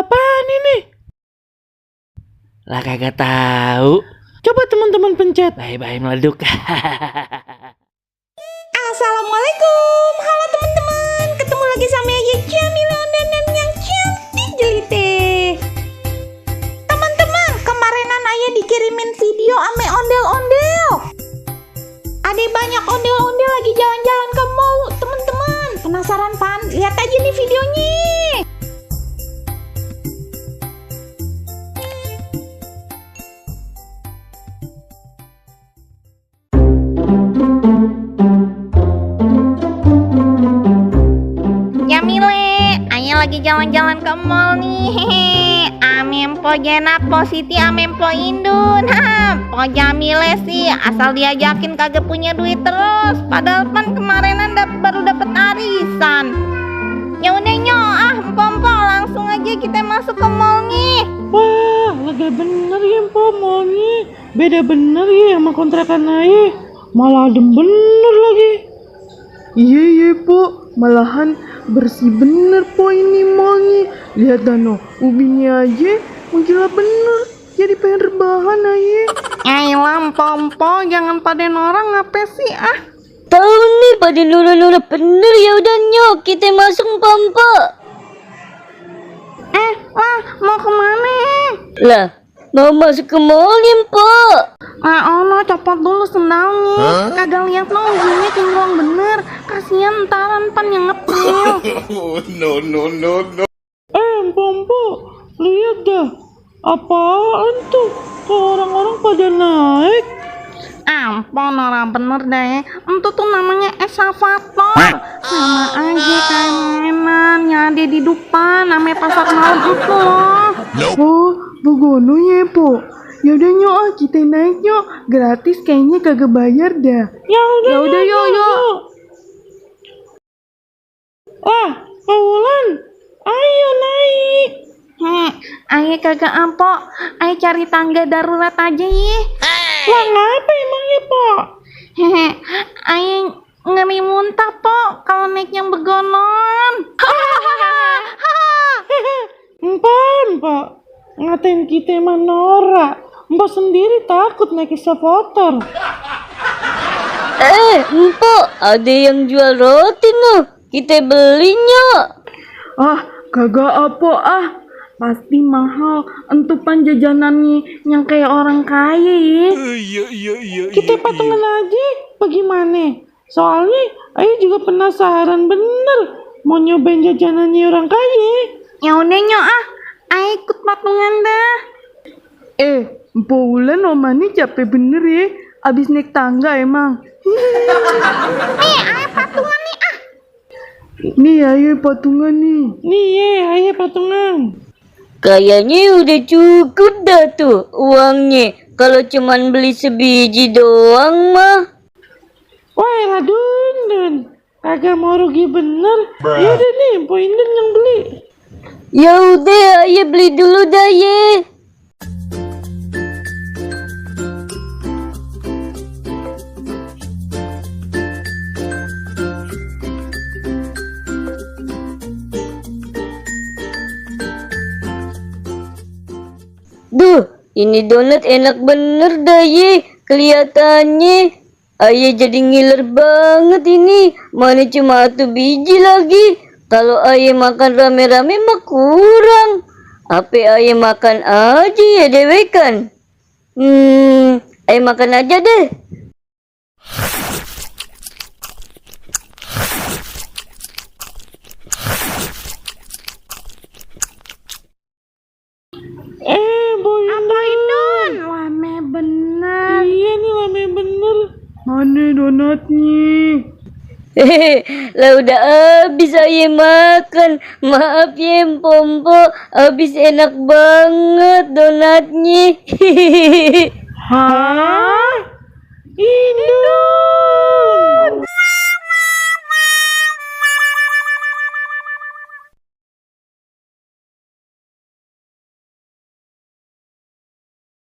apaan ini? Lah kagak tahu. Coba teman-teman pencet. Bye-bye meleduk. Assalamualaikum, halo teman-teman. Ketemu lagi sama Ayah Jamila dan yang cantik jeliteh. Teman-teman, kemarinan Ayah dikirimin video ame ondel-ondel. Ada banyak ondel-ondel lagi jalan-jalan ke mall, teman-teman. Penasaran pan? Lihat aja nih videonya. Jamile, Ayah lagi jalan-jalan ke mall nih. Amempo Jenap, Po Siti, Amempo Indun. Po Jamile sih asal diajakin kagak punya duit terus. Padahal kan kemarinan baru dapet arisan. Ya udah Pompo langsung aja kita masuk ke mall nih. Wah, lega bener ya Po mallnya. Beda bener ya sama kontrakan Ayah. Malah adem bener lagi. Iya Po, malahan bersih bener Po ini mallnya. Lihat Dano, ubinnya aja menggila bener. Jadi pengen rebahan Ayah. Ayolah Pompo, jangan pada norang apa sih Tahu nih pada nurut-nurut bener. Ya udah nyok, kita masuk Pompo. Mau kemana? Lah, mau masuk ke mall ya Po. Copot dulu sendalnya. Kagak lihat lo ujungnya kinclong bener. Kasian ntaran pan yang ngepil. No. Pompo, lihat dah. Apaan tuh? Kok orang-orang pada naik? Ampun, orang bener deh. Itu tuh namanya eskavator. Sama aja kayak mainan yang ada di depan namanya pasar malam itu loh. Oh, begono ya Po. Ya udah nyok, kita naik nyok. Gratis kayaknya kagak bayar dah. Ya udah yuk. Wah, Wulan, ayo naik. Ayah kagak ampok. Ayah cari tangga darurat aja ya. Wah, ngapa emangnya Po? Ayah ngeri muntah po kalau naik yang begonon. Mbak, ngatain kita emang norak. Mbak sendiri takut naik eskavator. Empok, ada yang jual roti noh. Kita beli nyok. Kagak apa pasti mahal. Entupan jajanannya yang kayak orang kaya ya. Iya. Kita patungan aja, bagaimana? Soalnya Ayo juga penasaran bener mau nyobain jajanannya orang kaya. Ya udah nyok Ayah ikut patungan dah. Mpok Wulan omani capek bener ya. Abis naik tangga emang. Nih Ayah patungan nih Nih ayo patungan nih. Ayo patungan. Kayaknya udah cukup dah tuh uangnya. Kalau cuman beli sebiji doang mah. Wah, Dun. Kagak mau rugi bener. Ya udah nih, Po Indun yang beli. Ya udah, ayo beli dulu dah ye. Duh, ini donat enak bener dah ye. Kelihatannya Ayah jadi ngiler banget ini. Mana cuma 1 biji lagi. Kalau Ayah makan rame-rame mah kurang. Apa Ayah makan aja ya dewekan. Ayah makan aja deh. Bo Indun. Lame bener. Iya nih, lame bener. Mana donatnya? Lah udah habis Ayah makan. Maaf ya Pompo, habis enak banget donatnya. Hah? Indun.